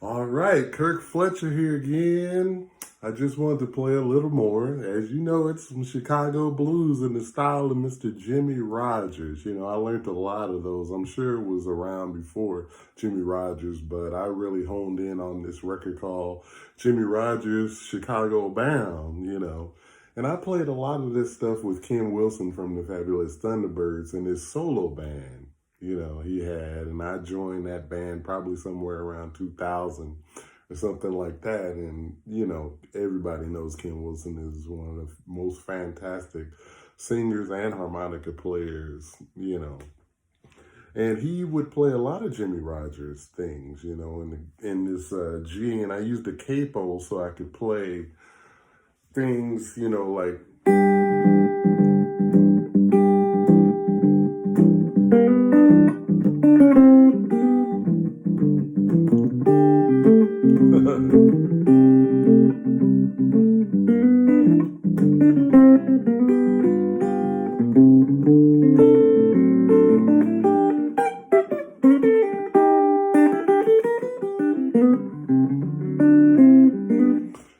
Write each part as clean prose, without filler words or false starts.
All right, Kirk Fletcher here again. I just wanted to play a little more. As you know, it's some Chicago blues in the style of Mr. Jimmy Rogers. You know, I learned a lot of those. I'm sure it was around before Jimmy Rogers, but I really honed in on this record called Jimmy Rogers Chicago Bound, you know. And I played a lot of this stuff with Ken Wilson from the Fabulous Thunderbirds and his solo band, you know, he had. And I joined that band probably somewhere around 2000 or something like that. And, you know, everybody knows Ken Wilson is one of the most fantastic singers and harmonica players, you know. And he would play a lot of Jimmy Rogers things, you know, in this G. And I used the Capo so I could play things, you know, like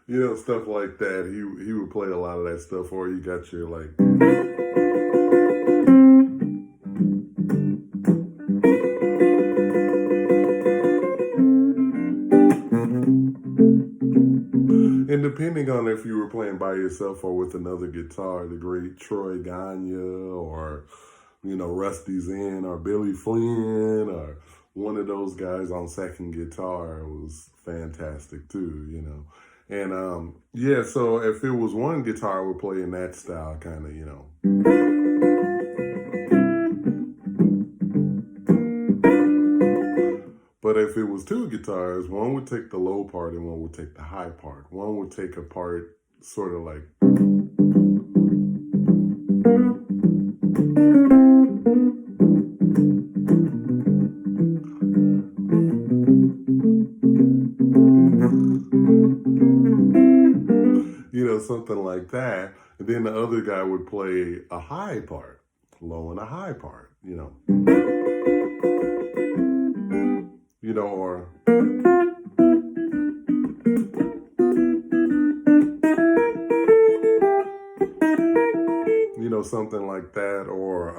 you know, stuff like that. He would play a lot of that stuff, or you got your like. And depending on if you were playing by yourself or with another guitar, the great Troy Gagne or, you know, Rusty Zen or Billy Flynn or one of those guys on second guitar was fantastic too, you know. And yeah, so if it was one guitar, we're playing that style kind of, you know. But if it was two guitars, one would take the low part and one would take the high part. One would take a part sort of like. You know, something like that. And then the other guy would play a high part, low and a high part, you know. You know, or you know, something like that, or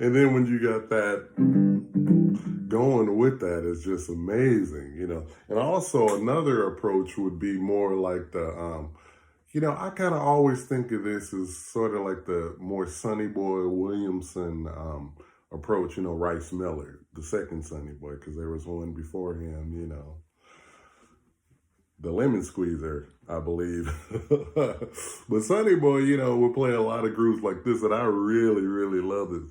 and then when you got that going with that is just amazing, you know. And also another approach would be more like the, you know, I kind of always think of this as sort of like the more Sonny Boy Williamson approach, you know, Rice Miller, the second Sonny Boy, because there was one before him, you know. The Lemon Squeezer, I believe. But Sonny Boy, you know, would play a lot of grooves like this, and I really, really love this.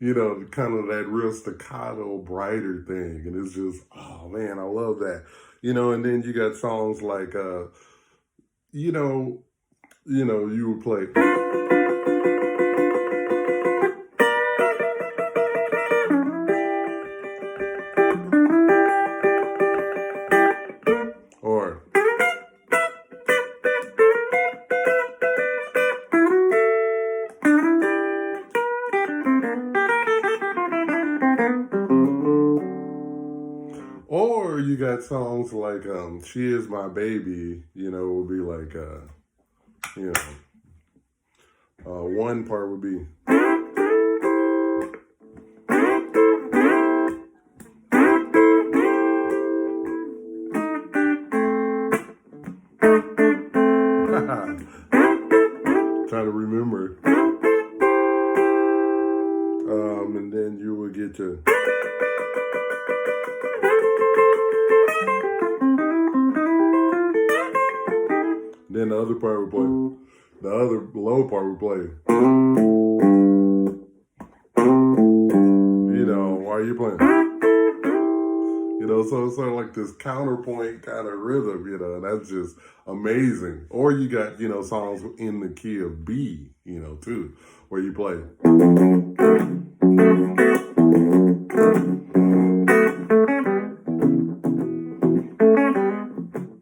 You know, kind of that real staccato, brighter thing. And it's just, oh man, I love that. You know, and then you got songs like, you know, you would play. Or. Or you got songs like She Is My Baby, you know, would be like, you know, one part would be. Trying to remember. And then you would get to. Then the other part would play. The other low part would play. You know, why are you playing? You know, so it's sort of like this counterpoint kind of rhythm, you know, and that's just amazing. Or you got, you know, songs in the key of B, you know, too, where you play.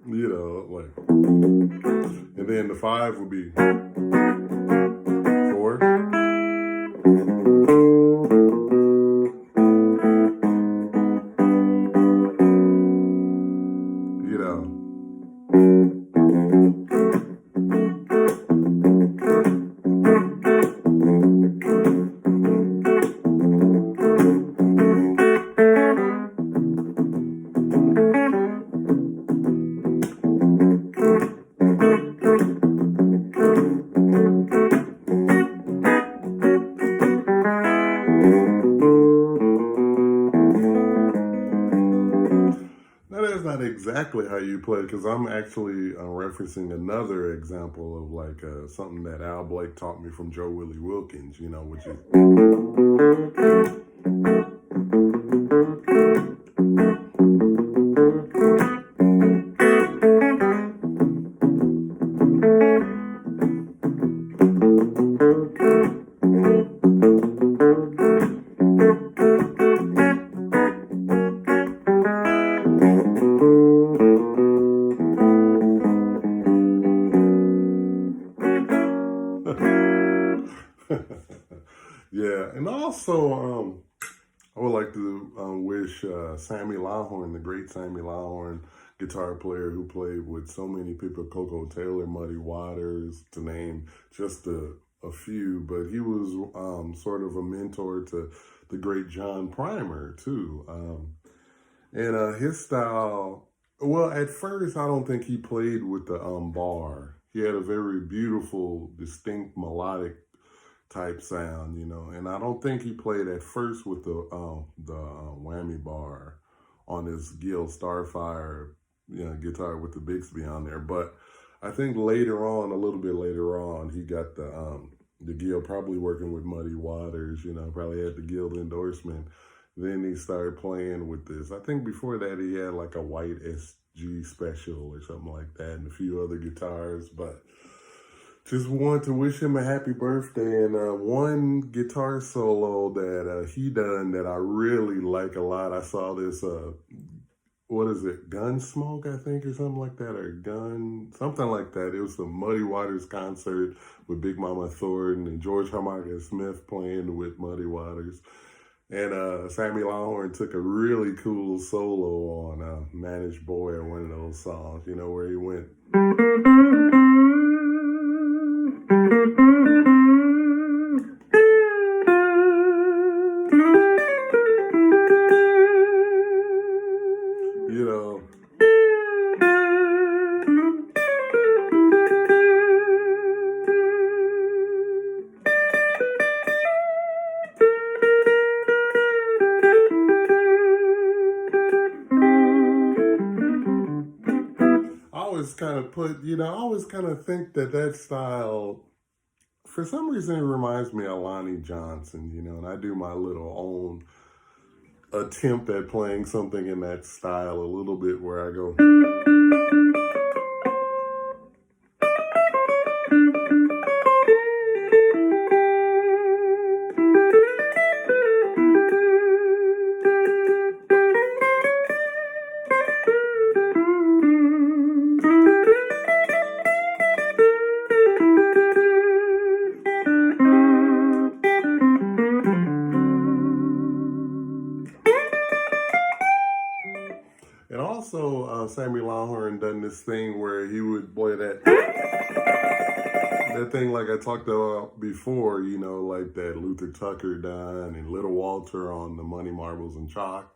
You know, like, and then the 5 would be 4. You know. Now, that's not exactly how you play, because I'm actually referencing another example of like something that Al Blake taught me from Joe Willie Wilkins, you know, which is. Yeah, and also I would like to wish Sammy Lawhorn, the great Sammy Lawhorn, guitar player who played with so many people, Coco Taylor, Muddy Waters, to name just a few, but he was sort of a mentor to the great John Primer too. And his style, well, at first I don't think he played with the bar. He had a very beautiful, distinct melodic type sound, you know, and I don't think he played at first with the whammy bar on his Gil Starfire, you know, guitar with the Bixby on there. But I think later on, a little bit later on, he got the Gil, probably working with Muddy Waters, you know, probably had the Gil endorsement. Then he started playing with this. I think before that he had like a white SG special or something like that, and a few other guitars, but just want to wish him a happy birthday. And one guitar solo that he done that I really like a lot. I saw this, what is it, Gunsmoke, I think, or something like that, or something like that. It was a Muddy Waters concert with Big Mama Thornton and George Harmonica Smith playing with Muddy Waters. And Sammy Lawhorn took a really cool solo on Managed Boy, or one of those songs, you know, where he went. You know. I always kind of think that style, for some reason, it reminds me of Lonnie Johnson, you know, and I do my little own attempt at playing something in that style a little bit, where I go. And also, Sammy Lawhorn done this thing where he would play that thing like I talked about before, you know, like that Luther Tucker done and Little Walter on the Money Marbles and Chalk,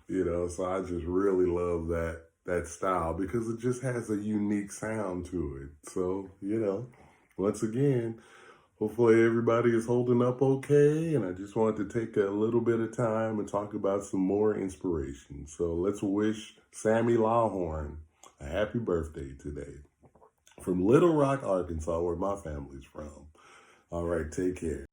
you know. So I just really love that style, because it just has a unique sound to it. So, you know, once again, hopefully everybody is holding up okay, and I just wanted to take a little bit of time and talk about some more inspiration. So let's wish Sammy Lawhorn a happy birthday today from Little Rock, Arkansas, where my family's from. All right, take care.